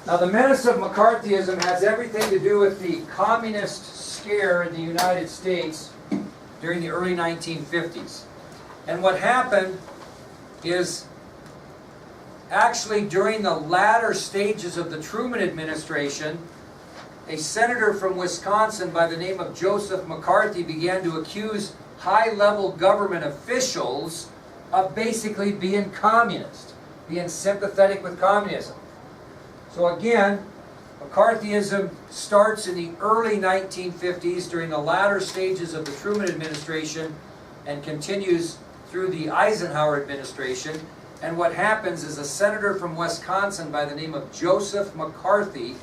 Now, the menace of McCarthyism has everything to do with the communist scare in the United States during the early 1950s. And what happened is, actually during the latter stages of the Truman administration, a senator from Wisconsin by the name of Joseph McCarthy began to accuse high-level government officials of basically being communist, being sympathetic with communism. So again, McCarthyism starts in the early 1950s during the latter stages of the Truman administration and continues through the Eisenhower administration. And what happens is a senator from Wisconsin by the name of Joseph McCarthy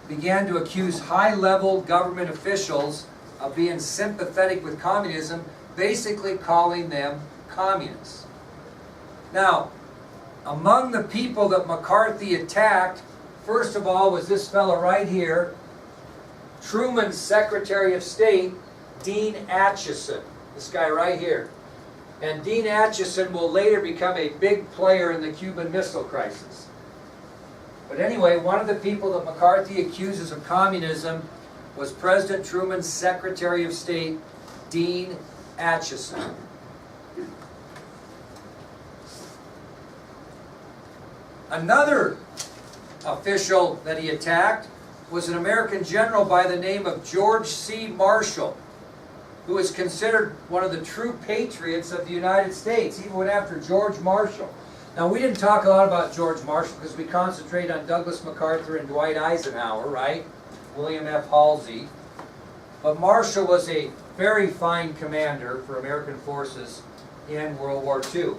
began to accuse high-level government officials of being sympathetic with communism, basically calling them communists. Now, among the people that McCarthy attacked, first of all, was this fellow right here, Truman's Secretary of State, Dean Acheson. This guy right here. And Dean Acheson will later become a big player in the Cuban Missile Crisis. But anyway, one of the people that McCarthy accuses of communism was President Truman's Secretary of State, Dean Acheson. Another official that he attacked was an American general by the name of George C. Marshall, who is considered one of the true patriots of the United States. He went after George Marshall. Now, we didn't talk a lot about George Marshall because we concentrate on Douglas MacArthur and Dwight Eisenhower, right? William F. Halsey. But Marshall was a very fine commander for American forces in World War II.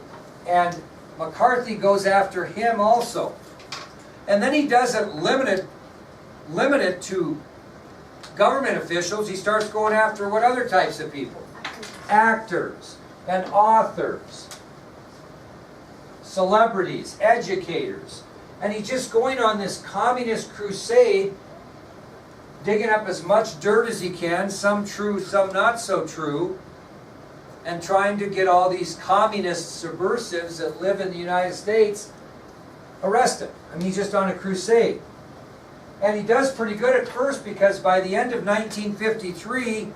And McCarthy goes after him also. And then he doesn't limit it to government officials. He starts going after what other types of people? Actors and authors, celebrities, educators. And he's just going on this communist crusade, digging up as much dirt as he can, some true, some not so true, and trying to get all these communist subversives that live in the United States arrested. I mean, he's just on a crusade. And he does pretty good at first because by the end of 1953,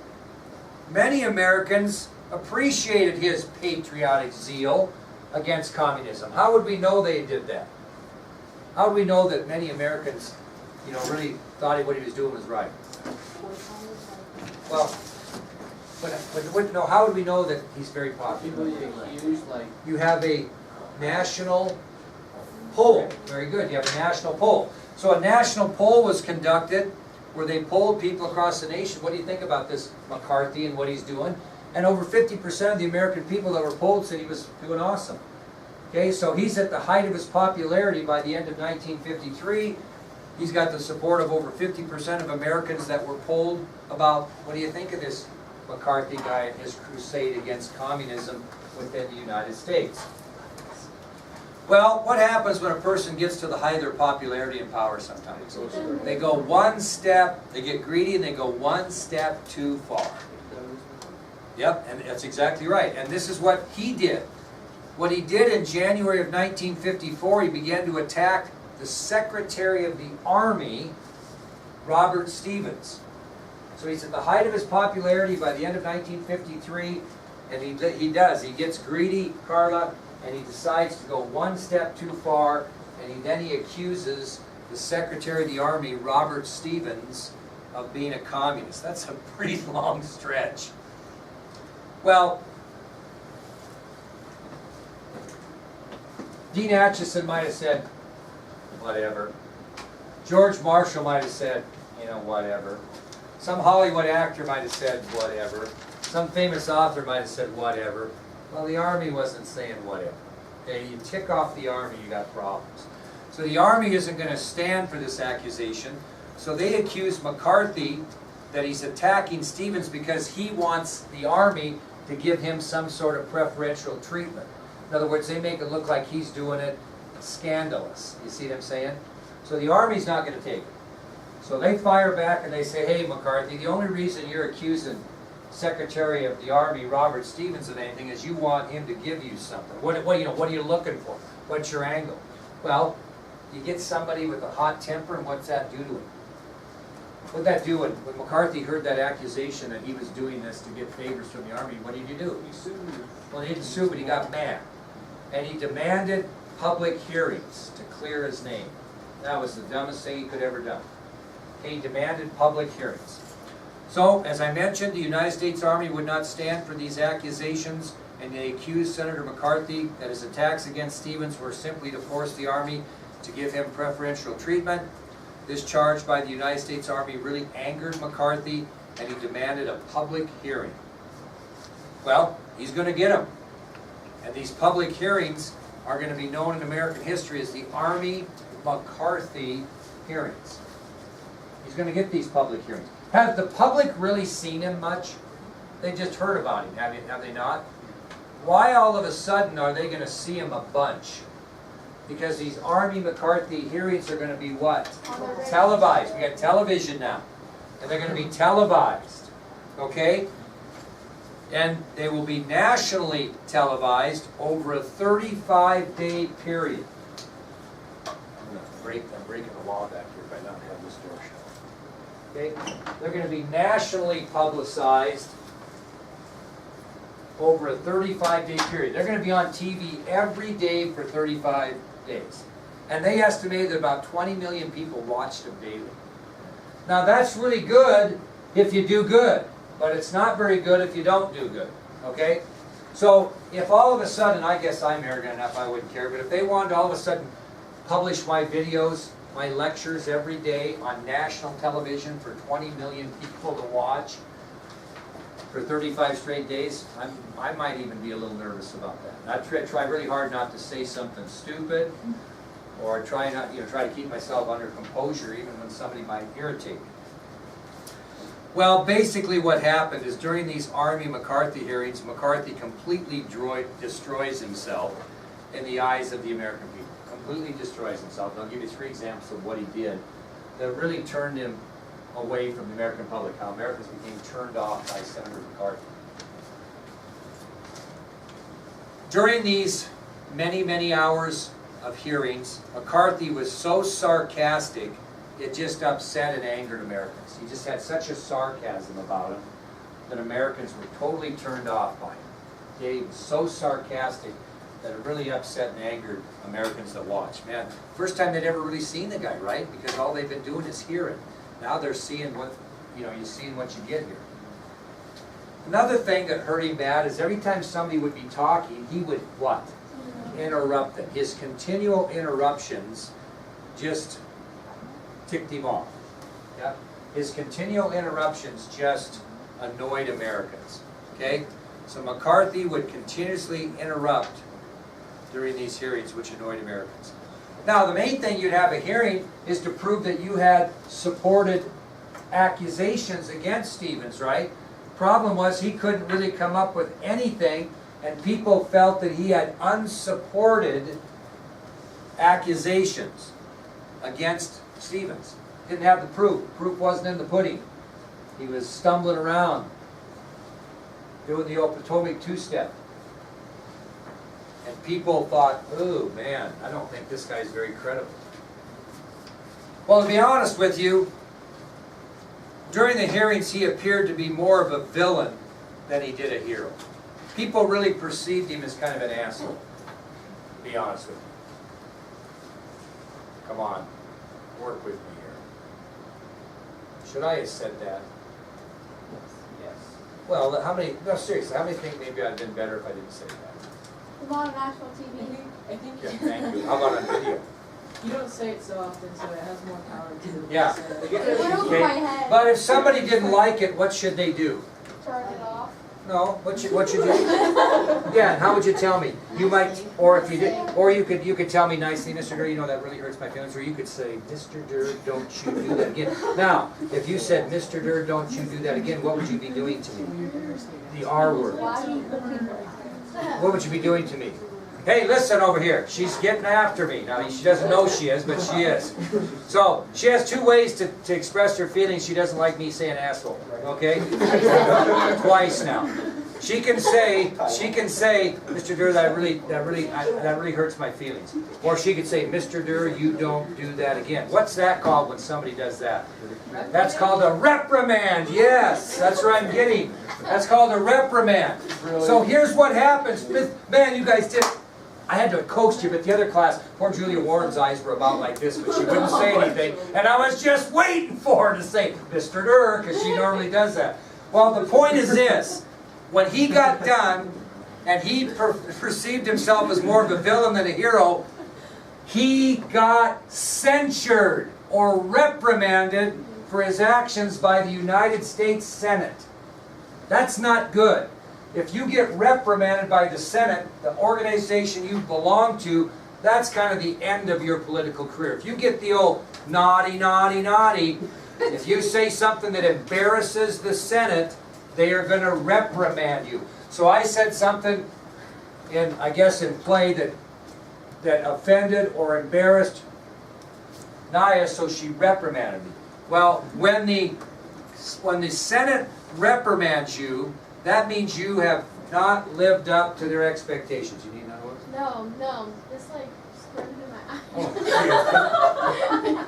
many Americans appreciated his patriotic zeal against communism. How would we know they did that? How would we know that many Americans, really thought what he was doing was right? Well, but how would we know that he's very popular? You have a national poll. Very good. You have a national poll. So a national poll was conducted where they polled people across the nation. What do you think about this McCarthy and what he's doing? And over 50% of the American people that were polled said he was doing awesome. Okay, so he's at the height of his popularity by the end of 1953. He's got the support of over 50% of Americans that were polled about, what do you think of this McCarthy guy and his crusade against communism within the United States? Well, what happens when a person gets to the height of their popularity and power sometimes? They go one step, they get greedy, and they go one step too far. Yep, and that's exactly right. And this is what he did. What he did in January of 1954, he began to attack the Secretary of the Army, Robert Stevens. So he's at the height of his popularity by the end of 1953, and he gets greedy, Carla, and he decides to go one step too far, and then he accuses the Secretary of the Army, Robert Stevens, of being a communist. That's a pretty long stretch. Well, Dean Acheson might have said, whatever. George Marshall might have said, whatever. Some Hollywood actor might have said, whatever. Some famous author might have said, whatever. Well, the Army wasn't saying whatever. Okay, you tick off the Army, you got problems. So the Army isn't going to stand for this accusation. So they accuse McCarthy that he's attacking Stevens because he wants the Army to give him some sort of preferential treatment. In other words, they make it look like he's doing it scandalous. You see what I'm saying? So the Army's not going to take it. So they fire back and they say, hey, McCarthy, the only reason you're accusing Secretary of the Army Robert Stevens of anything is you want him to give you something. What are you looking for? What's your angle? Well, You get somebody with a hot temper, and what's that do to him? What'd that do when McCarthy heard that accusation that he was doing this to get favors from the Army? What did he do? He sued him. Well, he didn't sue, but he got mad. And he demanded public hearings to clear his name. That was the dumbest thing he could ever done. He demanded public hearings. So, as I mentioned, the United States Army would not stand for these accusations, and they accused Senator McCarthy that his attacks against Stevens were simply to force the Army to give him preferential treatment. This charge by the United States Army really angered McCarthy, and he demanded a public hearing. Well, he's going to get them. And these public hearings are going to be known in American history as the Army McCarthy hearings. He's going to get these public hearings. Have the public really seen him much? They just heard about him, have they not? Why all of a sudden are they going to see him a bunch? Because these Army McCarthy hearings are going to be what? Televised. We got television now. And they're going to be televised. Okay? And they will be nationally televised over a 35-day period. I'm breaking the law back here by not having this door shut. Okay? They're going to be nationally publicized over a 35-day period. They're going to be on TV every day for 35 days. And they estimate that about 20 million people watched them daily. Now that's really good if you do good, but it's not very good if you don't do good. Okay? So if all of a sudden, I guess I'm arrogant enough I wouldn't care, but if they wanted to all of a sudden publish my videos, my lectures every day on national television for 20 million people to watch for 35 straight days, I might even be a little nervous about that. I try really hard not to say something stupid, or try to keep myself under composure even when somebody might irritate me. Well, basically what happened is during these Army McCarthy hearings, McCarthy completely destroys himself in the eyes of the American people. Completely destroys himself. I'll give you 3 examples of what he did that really turned him away from the American public, how Americans became turned off by Senator McCarthy. During these many, many hours of hearings, McCarthy was so sarcastic, it just upset and angered Americans. He just had such a sarcasm about him that Americans were totally turned off by him. Okay, he was so sarcastic that it really upset and angered Americans that watched. Man, first time they'd ever really seen the guy, right? Because all they've been doing is hearing. Now they're seeing what, you're seeing what you get here. Another thing that hurt him bad is every time somebody would be talking, he would what? Interrupt them. His continual interruptions just ticked him off. Yeah? His continual interruptions just annoyed Americans. Okay? So McCarthy would continuously interrupt during these hearings, which annoyed Americans. Now, the main thing you'd have a hearing is to prove that you had supported accusations against Stevens, right? Problem was he couldn't really come up with anything, and people felt that he had unsupported accusations against Stevens. Didn't have the proof. Proof wasn't in the pudding. He was stumbling around doing the old Potomac two-step. And people thought, oh man, I don't think this guy's very credible. Well, to be honest with you, during the hearings he appeared to be more of a villain than he did a hero. People really perceived him as kind of an asshole, to be honest with you. Come on, work with me here. Should I have said that? Yes. Well, no, seriously, how many think maybe I'd have been better if I didn't say that? A lot of national TV. I think Yeah, thank you. How about on video? you don't say it so often, so it has more power to Yeah. say it. It went over my head. But if somebody didn't like it, what should they do? Turn it off. No, what should you do? Yeah, and how would you tell me? You might, or if you did, or you could tell me nicely, Mr. Durr, that really hurts my feelings, or you could say, Mr. Durr, don't you do that again. Now, if you said, Mr. Durr, don't you do that again, what would you be doing to me? The R word. What would you be doing to me? Hey, listen over here. She's getting after me. Now, she doesn't know she is, but she is. So, she has 2 ways to express her feelings. She doesn't like me saying asshole. Okay? Twice now. She can say, Mr. Durr, that really hurts my feelings. Or she could say, Mr. Durr, you don't do that again. What's that called when somebody does that? That's called a reprimand. Yes, that's what I'm getting. That's called a reprimand. So here's what happens. Man, you guys did. I had to coax you, but the other class, poor Julia Warren's eyes were about like this, but she wouldn't say anything. And I was just waiting for her to say, Mr. Durr, because she normally does that. Well, the point is this. When he got done, and he perceived himself as more of a villain than a hero, he got censured or reprimanded for his actions by the United States Senate. That's not good. If you get reprimanded by the Senate, the organization you belong to, that's kind of the end of your political career. If you get the old naughty, naughty, naughty, if you say something that embarrasses the Senate, they are going to reprimand you. So I said something I guess in play that offended or embarrassed Naya, so she reprimanded me. Well, when the Senate reprimands you, that means you have not lived up to their expectations. You need another one? No. It's like squirted in my eye. Oh,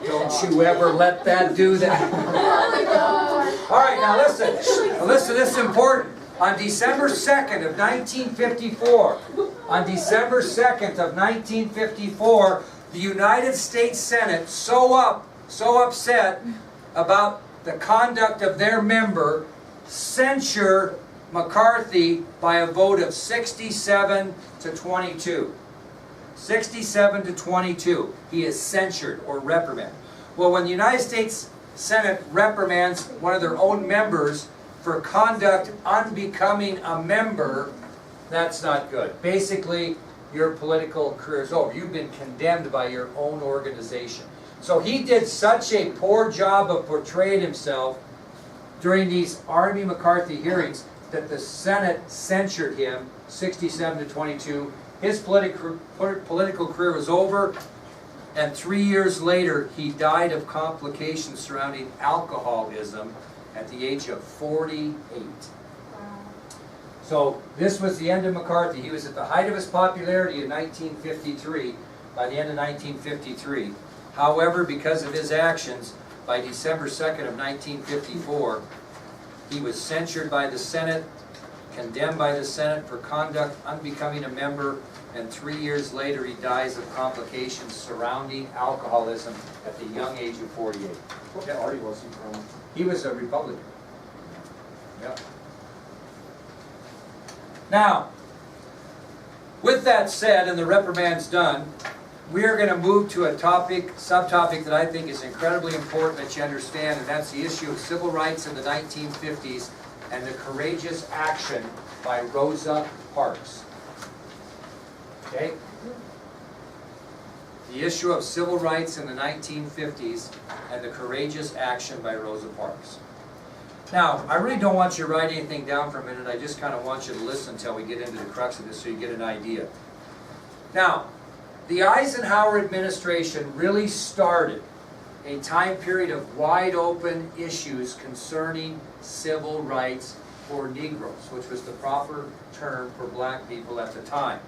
don't you ever let that do that. Oh my God. All right, now listen. Now listen, this is important. On December 2nd of 1954, the United States Senate so upset about the conduct of their member, censure McCarthy by a vote of 67 to 22. 67 to 22. He is censured or reprimanded. Well, when the United States Senate reprimands one of their own members for conduct unbecoming a member, that's not good. Basically, your political career is over. You've been condemned by your own organization. So he did such a poor job of portraying himself during these Army McCarthy hearings that the Senate censured him 67 to 22. His political career was over, and 3 years later he died of complications surrounding alcoholism at the age of 48. So this was the end of McCarthy. He was at the height of his popularity in 1953, by the end of 1953. However, because of his actions, by December 2nd of 1954, he was censured by the Senate, condemned by the Senate for conduct unbecoming a member, and 3 years later he dies of complications surrounding alcoholism at the young age of 48. What party was he from? He was a Republican. Yeah. Now, with that said, and the reprimand's done, we are going to move to a subtopic that I think is incredibly important that you understand, and that's the issue of civil rights in the 1950s and the courageous action by Rosa Parks. Okay? The issue of civil rights in the 1950s and the courageous action by Rosa Parks. Now, I really don't want you to write anything down for a minute. I just kind of want you to listen until we get into the crux of this so you get an idea. Now, the Eisenhower administration really started a time period of wide open issues concerning civil rights for Negroes, which was the proper term for black people at the time.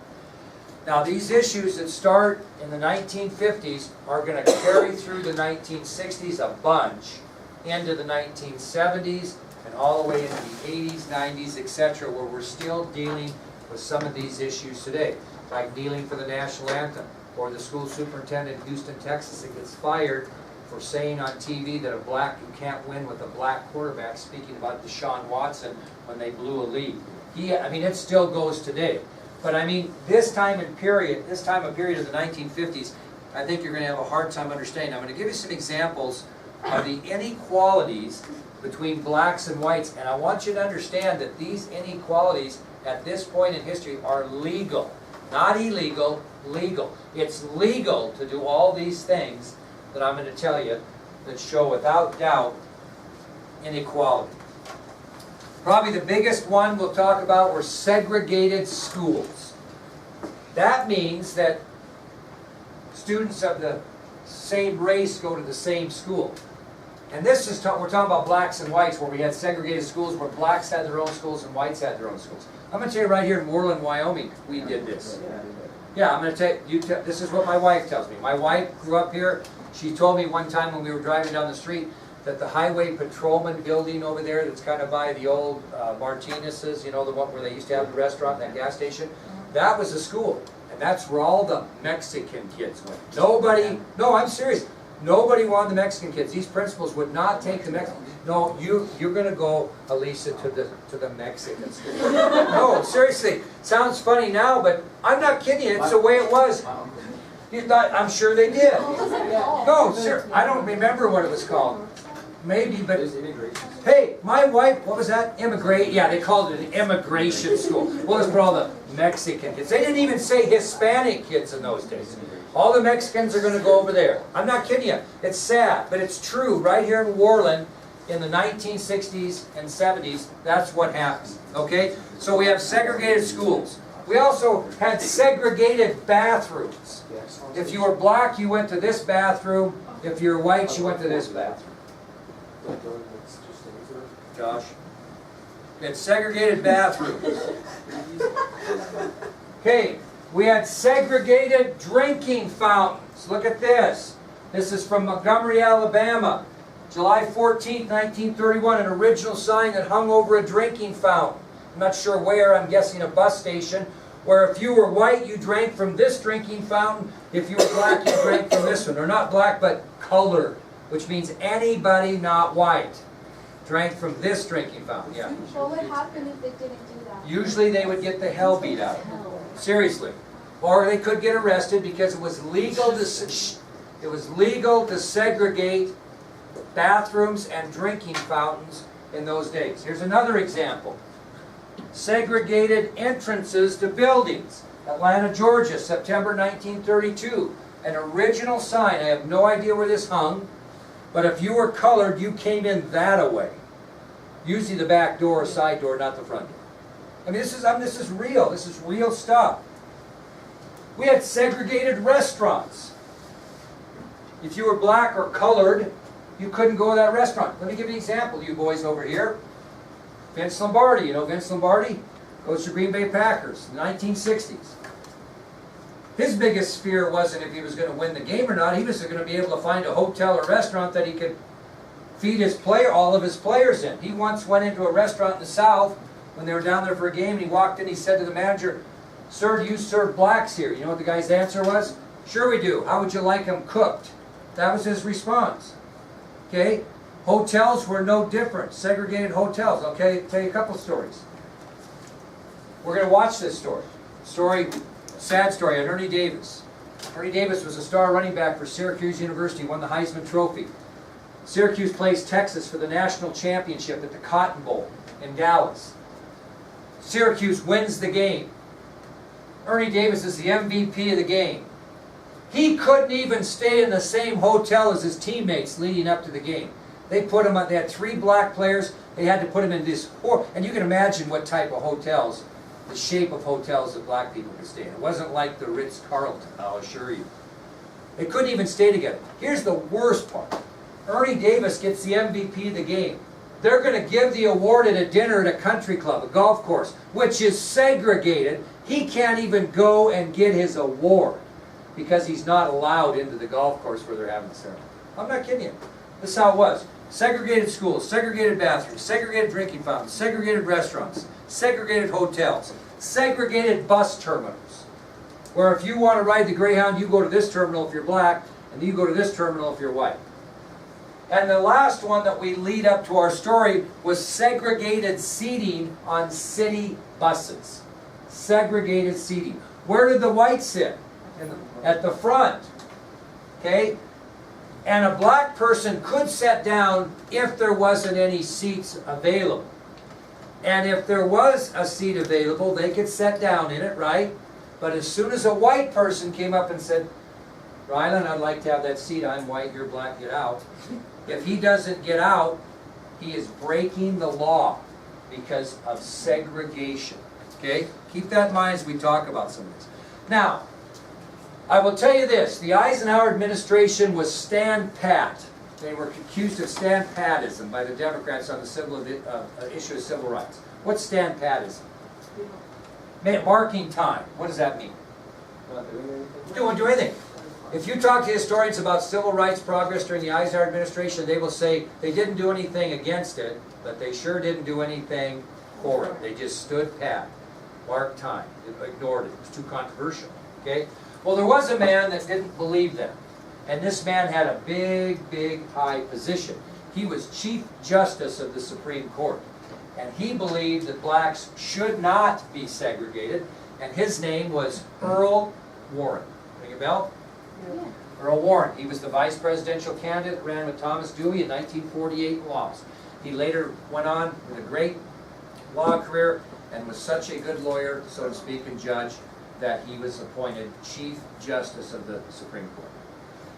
Now, these issues that start in the 1950s are going to carry through the 1960s a bunch, into the 1970s, and all the way into the 80s, 90s, etc., where we're still dealing with some of these issues today, like kneeling for the national anthem, or the school superintendent in Houston, Texas, that gets fired for saying on TV that you can't win with a black quarterback, speaking about Deshaun Watson when they blew a lead. It still goes today. But I mean, this time of period of the 1950s, I think you're going to have a hard time understanding. I'm going to give you some examples of the inequalities between blacks and whites, and I want you to understand that these inequalities at this point in history are legal. Not illegal, legal. It's legal to do all these things that I'm going to tell you that show without doubt inequality. Probably the biggest one we'll talk about were segregated schools. That means that students of the same race go to the same school. And this is, we're talking about blacks and whites, where we had segregated schools, where blacks had their own schools and whites had their own schools. I'm going to tell you right here in Moreland, Wyoming, we did this. Yeah, I'm going to tell you, this is what my wife tells me. My wife grew up here. She told me one time when we were driving down the street that the highway patrolman building over there that's kind of by the old Martinez's, you know, the one where they used to have the restaurant, that gas station, that was a school. And that's where all the Mexican kids went. Nobody, no, I'm serious. Nobody wanted the Mexican kids. These principals would not take the Mexican. No, you're going to go, Elisa, to the Mexican school. No, seriously. Sounds funny now, but I'm not kidding you. It's the way it was. You thought, I'm sure they did. No, sir, I don't remember what it was called. Maybe, but hey, my wife, what was that? Immigrate? Yeah, they called it an immigration school. Well, it's for all the Mexican kids. They didn't even say Hispanic kids in those days. All the Mexicans are going to go over there. I'm not kidding you. It's sad, but it's true. Right here in Worland, in the 1960s and 70s, that's what happened. Okay? So we have segregated schools. We also had segregated bathrooms. If you were black, you went to this bathroom. If you were white, you went to this bathroom. Josh? We had segregated bathrooms. Okay, we had segregated drinking fountains. Look at this. This is from Montgomery, Alabama. July 14, 1931, an original sign that hung over a drinking fountain. I'm not sure where, I'm guessing a bus station, where if you were white, you drank from this drinking fountain. If you were black, you drank from this one. Or not black, but colored, which means anybody not white drank from this drinking fountain. Yeah. What would happen if they didn't do that? Usually they would get the hell beat out of them. Seriously. Or they could get arrested because it was legal to segregate bathrooms and drinking fountains in those days. Here's another example. Segregated entrances to buildings. Atlanta, Georgia, September 1932. An original sign. I have no idea where this hung, but if you were colored, you came in that way. Usually the back door or side door, not the front door. I mean, this is real. This is real stuff. We had segregated restaurants. If you were black or colored, you couldn't go to that restaurant. Let me give you an example, you boys over here. Vince Lombardi, you know Vince Lombardi? Coach of Green Bay Packers, 1960s. His biggest fear wasn't if he was going to win the game or not. He was going to be able to find a hotel or restaurant that he could feed all of his players in. He once went into a restaurant in the South when they were down there for a game, and he walked in, he said to the manager, "Sir, do you serve blacks here?" You know what the guy's answer was? "Sure we do. How would you like them cooked?" That was his response. Okay? Hotels were no different. Segregated hotels. Okay, I'll tell you a couple stories. We're going to watch this story. Sad story on Ernie Davis. Ernie Davis was a star running back for Syracuse University, won the Heisman Trophy. Syracuse plays Texas for the national championship at the Cotton Bowl in Dallas. Syracuse wins the game. Ernie Davis is the MVP of the game. He couldn't even stay in the same hotel as his teammates leading up to the game. They put him on, they had 3 black players. They had to put him in this, and you can imagine what type of hotels, the shape of hotels that black people could stay in. It wasn't like the Ritz-Carlton, I'll assure you. They couldn't even stay together. Here's the worst part. Ernie Davis gets the MVP of the game. They're going to give the award at a dinner at a country club, a golf course, which is segregated. He can't even go and get his award because he's not allowed into the golf course where they're having the ceremony. I'm not kidding you. This is how it was. Segregated schools, segregated bathrooms, segregated drinking fountains, segregated restaurants, segregated hotels, segregated bus terminals. Where if you want to ride the Greyhound, you go to this terminal if you're black, and you go to this terminal if you're white. And the last one that we lead up to our story was segregated seating on city buses. Segregated seating. Where did the whites sit? At the front. Okay? And a black person could sit down if there wasn't any seats available. And if there was a seat available, they could sit down in it, right? But as soon as a white person came up and said, "Rylan, I'd like to have that seat. I'm white, you're black, get out." If he doesn't get out, he is breaking the law because of segregation. Okay? Keep that in mind as we talk about some of this. Now, I will tell you this. The Eisenhower administration was stand pat. they were accused of stand-patism by the Democrats on the issue of civil rights. What's stand-patism? Marking time. What does that mean? Not doing anything? Don't do anything. If you talk to historians about civil rights progress during the Eisenhower administration, they will say they didn't do anything against it, but they sure didn't do anything for it. They just stood pat, marked time, ignored it. It was too controversial. Okay? Well, there was a man that didn't believe them. And this man had a big, big, high position. He was Chief Justice of the Supreme Court. And he believed that blacks should not be segregated. And his name was Earl Warren. Ring a bell? Yeah. Earl Warren. He was the vice presidential candidate, ran with Thomas Dewey in 1948 and lost. He later went on with a great law career and was such a good lawyer, so to speak, and judge, that he was appointed Chief Justice of the Supreme Court.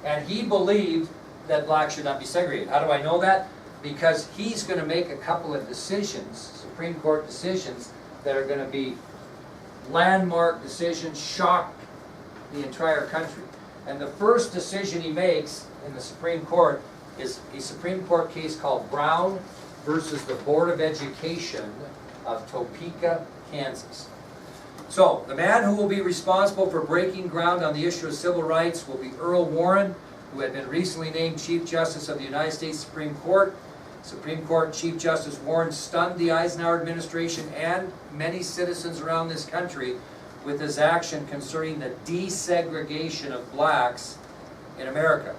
And he believed that blacks should not be segregated. How do I know that? Because he's going to make a couple of decisions, Supreme Court decisions, that are going to be landmark decisions, shock the entire country. And the first decision he makes in the Supreme Court is a Supreme Court case called Brown versus the Board of Education of Topeka, Kansas. So, the man who will be responsible for breaking ground on the issue of civil rights will be Earl Warren, who had been recently named Chief Justice of the United States Supreme Court. Supreme Court Chief Justice Warren stunned the Eisenhower administration and many citizens around this country with his action concerning the desegregation of blacks in America.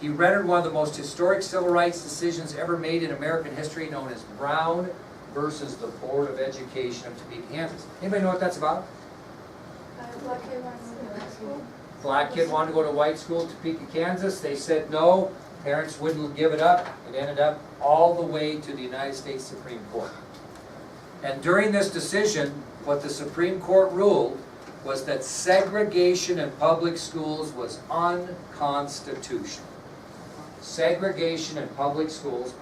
He rendered one of the most historic civil rights decisions ever made in American history, known as Brown versus the Board of Education of Topeka, Kansas. Anybody know what that's about? Black kid wants to go to school. Black kid wanted to go to white school, Topeka, Kansas. They said no. Parents wouldn't give it up. It ended up all the way to the United States Supreme Court. And during this decision, what the Supreme Court ruled was that segregation in public schools was unconstitutional. Segregation in public schools